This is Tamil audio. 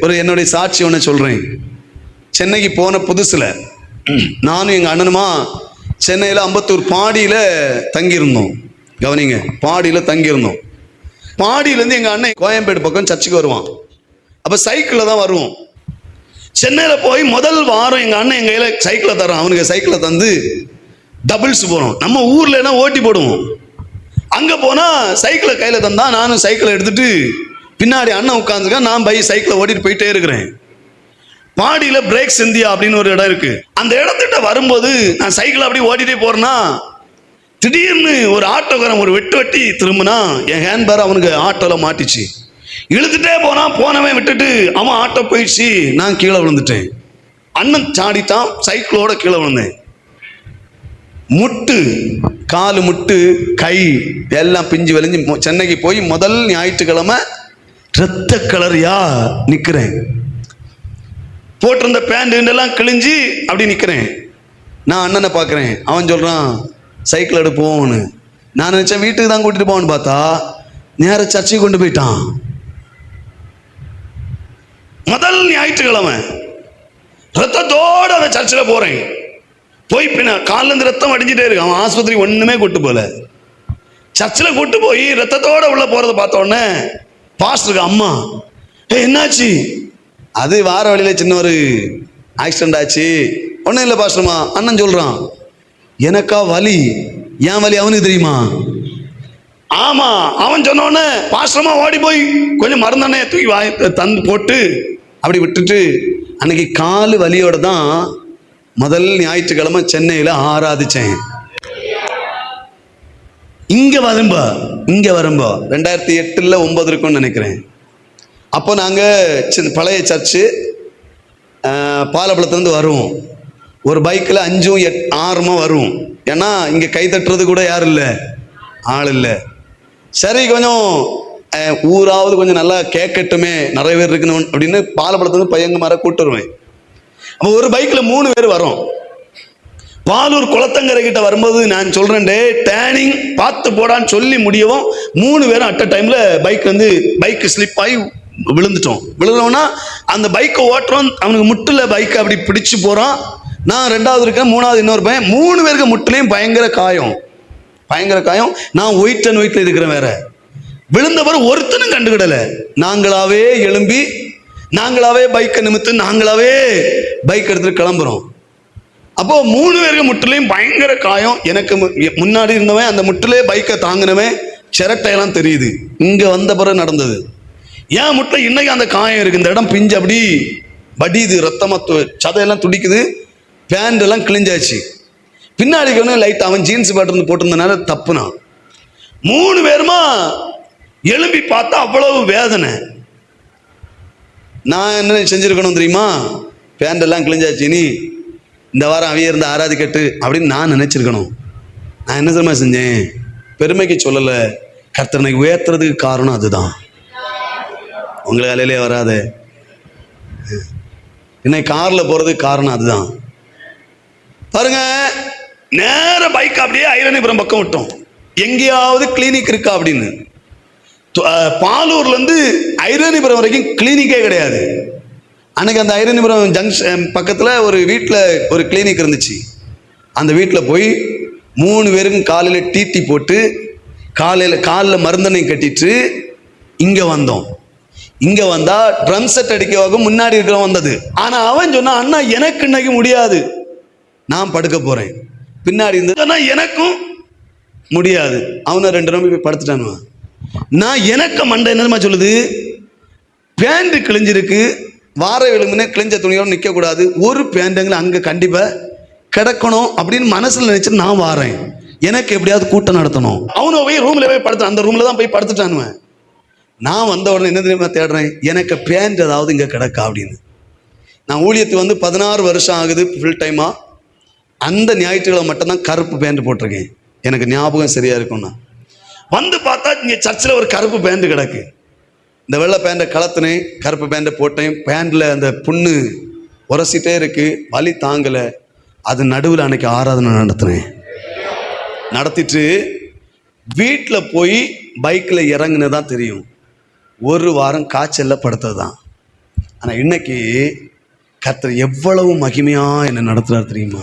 ஒரு என்னுடைய சாட்சி ஒன்று சொல்கிறேன். சென்னைக்கு போன புதுசில் நானும் எங்கள் அண்ணனுமா சென்னையில் அம்பத்தூர் பாடியில் தங்கியிருந்தோம். கவனிங்க, பாடியில் தங்கியிருந்தோம். பாடியிலேருந்து எங்கள் அண்ணன் கோயம்பேடு பக்கம் சர்ச்சுக்கு வருவான். அப்போ சைக்கிளில் தான் வருவோம். சென்னையில் போய் முதல் வாரம் எங்கள் அண்ணன் எங்கள் கையில் சைக்கிளை தரோம். அவனுக்கு சைக்கிளை தந்து டபுள்ஸ் போகிறோம். நம்ம ஊர்லனா ஓட்டி போடுவோம். அங்கே போனால் சைக்கிளை கையில் தந்தா நானும் சைக்கிளை எடுத்துகிட்டு பின்னாடி அண்ணன் உட்காந்துருக்கேன். நான் சைக்கிளை ஓட்டிட்டு போயிட்டே இருக்கிறேன். பாடியில் பிரேக்ஸ் இந்தியா அப்படின்னு ஒரு இடம் இருக்கு. அந்த இடத்துக்கிட்ட வரும்போது நான் சைக்கிளை அப்படி ஓட்டிகிட்டே போறேன்னா திடீர்னு ஒரு ஆட்டோக்காரன் ஒரு வெட்டி திரும்பினா என் ஹேண்ட்பேர் அவனுக்கு ஆட்டோவில் மாட்டிச்சு. இழுத்துட்டே போனவன் விட்டுட்டு அவன் ஆட்டோ போயிடுச்சு. நான் கீழே விழுந்துட்டேன். அண்ணன் சாடித்தான், சைக்கிளோட கீழே விழுந்தேன். முட்டு, காலு முட்டு, கை எல்லாம் பிஞ்சு விளைஞ்சு சென்னைக்கு போய் முதல் ஞாயிற்றுக்கிழமை ரத்த கலரியா நிற்கிறேன். போட்டிருந்த பேண்ட் எல்லாம் கிழிஞ்சு அப்படி நிற்கிறேன். நான் அண்ணனை பார்க்குறேன். அவன் சொல்கிறான் சைக்கிள் எடுப்போம்னு. நான் நினச்சேன் வீட்டுக்கு தான் கூட்டிட்டு போவான்னு பார்த்தா நேர சர்ச்சைக்கு கொண்டு போயிட்டான். முதல் ஞாயிற்றுக்கிழமை ரத்தத்தோடு அந்த சர்ச்சில் போகிறேன். போய் பின்ன காலில் இருந்து ரத்தம் அடிஞ்சிட்டே இருக்கு. அவன் ஆஸ்பத்திரி ஒன்றுமே கூட்டு போல. சர்ச்சில் கூட்டு போய் ரத்தத்தோடு உள்ள போகிறத பார்த்தோன்னே பாஸ்டருக்கு அம்மா என்னாச்சு? அது வார வழியில் சின்ன ஒரு ஆக்சிடென்ட் ஆச்சு. ஒன்றும் இல்லை பாஸ்டர்மா. அண்ணன் சொல்கிறான் எனக்கா வலி? ஏன் வலி அவனுக்கு தெரியுமா? ஆமா. அவன் சொன்னோடனே பாஸ்டர்மா ஓடி போய் கொஞ்சம் மருந்தண்ணே தூக்கி தந்து போட்டு அப்படி விட்டுட்டு அன்னைக்கு காலு வலியோட தான் முதல் ஞாயிற்றுக்கிழமை சென்னையில் ஆராதிச்சேன். இங்கே வரும்போ 2008 9 இருக்கும்னு நினைக்கிறேன். அப்போ நாங்கள் பழைய சர்ச்சு பாலப்பழத்துலேருந்து வருவோம். ஒரு பைக்கில் 5 6 வருவோம். ஏன்னா இங்கே கை தட்டுறது கூட யாரும் இல்லை, ஆள் இல்லை. சரி கொஞ்சம் ஊராவது கொஞ்சம் நல்லா கேட்கட்டுமே, நிறைய பேர் இருக்கணும் அப்படின்னு பாலப்பழத்துலேருந்து பையங்க மாற கூட்டு வருவேன். அப்போ ஒரு பைக்கில் 3 பேர் வரோம். பாலூர் குளத்தங்கரை கிட்ட வரும்போது நான் சொல்றேன் டேனிங் பார்த்து போடான்னு சொல்லி முடியவும் 3 பேரும் அட் அ டைம்ல பைக் ஸ்லிப் ஆகி விழுந்துட்டோம். விழுந்தோம்னா அந்த பைக்கை ஓட்டுறோம். அவனுக்கு முட்டுல பைக்கை அப்படி பிடிச்சு போறான். நான் 2வது இருக்கேன், 3வது இன்னொரு பையன். 3 பேருக்கு முட்டுலையும் பயங்கர காயம். நான் ஒயிட் அண்ட் ஒயிட்ல இருக்கிறேன். வேற விழுந்தவர் ஒருத்தனும் கண்டுகிடல. நாங்களாவே எழும்பி நாங்களாவே பைக்கை நிமித்து நாங்களாவே பைக் எடுத்துட்டு கிளம்புறோம். அப்போ 3 பேருக்கு முட்டிலையும் பயங்கர காயம். எனக்கு முன்னாடி இருந்தவன் அந்த முட்டிலே பைக்கை தாங்கினவன் சிரட்டையெல்லாம் தெரியுது. இங்க வந்த பிறகு நடந்தது. ஏன் முட்டை இன்னைக்கு அந்த காயம் இருக்கு. இந்த இடம் பிஞ்சு அப்படி வடியுது, ரத்தமா சதையெல்லாம் துடிக்குது, பேண்ட் எல்லாம் கிழிஞ்சாச்சு. பின்னாடி லைட் அவன் ஜீன்ஸ் பேண்ட் போட்டிருந்தனால தப்புனா 3 பேருமா எழும்பி பார்த்தா அவ்வளவு வேதனை. நான் என்ன செஞ்சிருக்கணும் தெரியுமா? பேண்ட் எல்லாம் கிழிஞ்சாச்சு, நீ இந்த வாரம் அவைய இருந்து ஆராதிக்கட்டு அப்படின்னு நான் நினைச்சிருக்கணும். நான் என்ன தெரியுமா செஞ்சேன்? பெருமைக்கு சொல்லலை, கர்த்தனை உயர்த்துறதுக்கு காரணம் அதுதான். உங்களுக்கு அலையிலே வராது. இன்னைக்கு கார்ல போறதுக்கு காரணம் அதுதான். பாருங்க, நேர பைக் அப்படியே ஐரணிபுரம் பக்கம் விட்டோம். எங்கேயாவது கிளினிக் இருக்கா அப்படின்னு. பாலூர்ல இருந்து ஐரணிபுரம் வரைக்கும் கிளினிக்கே கிடையாது. அன்னைக்கு அந்த ஐரணிபுரம் ஜங்ஷன் பக்கத்துல ஒரு வீட்டில் ஒரு கிளினிக் இருந்துச்சு. அந்த வீட்டில் போய் 3 பேருக்கும் காலையில் டீட்டி போட்டு காலில் மருந்தனை கட்டிட்டு இங்க வந்தோம். இங்க வந்தா ட்ரம் செட் அடிக்க முன்னாடி இருக்கிறவன் வந்தது. ஆனா அவன் சொன்னா அண்ணா எனக்கு இன்னைக்கு முடியாது, நான் படுக்க போறேன். பின்னாடி இருந்து எனக்கும் முடியாது. அவனை 2 நம்பி போய் படுத்துட்டானுவான். நான் எனக்கு மண்டை என்னமா சொல்லுது, பேண்ட் கிழிஞ்சிருக்கு, வார விழுங்குன்னு கிழிஞ்ச துணியோடு நிற்கக்கூடாது, ஒரு பேண்டங்களை அங்கே கண்டிப்பாக கிடக்கணும் அப்படின்னு மனசில் நினைச்சிட்டு நான் வாரேன். எனக்கு எப்படியாவது கூட்டம் நடத்தணும். அவனை போய் ரூமில் போய் படுத்து, அந்த ரூமில் தான் போய் படுத்துட்டானுவேன். நான் வந்த உடனே என்ன தெரியுமா தேடுறேன், எனக்கு பேண்ட் ஏதாவது இங்கே கிடக்கா அப்படின்னு. நான் ஊழியத்துக்கு 16 வருஷம் ஆகுது ஃபுல் டைமாக. அந்த ஞாயிற்றுக்கிழமை மட்டும்தான் கருப்பு பேண்ட் போட்டிருக்கேன். எனக்கு ஞாபகம் சரியா இருக்கும்னா வந்து பார்த்தா இங்கே சர்ச்சில் ஒரு கருப்பு பேண்ட் கிடக்கு. இந்த வெள்ளை பேண்டை கலத்தினேன், கருப்பு பேண்டை போட்டேன். பேண்டில் அந்த புண்ணு உரசிட்டே இருக்கு, வலி தாங்கலை. அது நடுவில் அன்னைக்கு ஆராதனை நடத்திட்டு வீட்டில் போய் பைக்கில் இறங்குனதான் தெரியும். 1 வாரம் காய்ச்சல்ல படுத்தது தான். ஆனால் இன்னைக்கு கர்த்தர் எவ்வளவு மகிமையா என்னை நடத்துறார் தெரியுமா?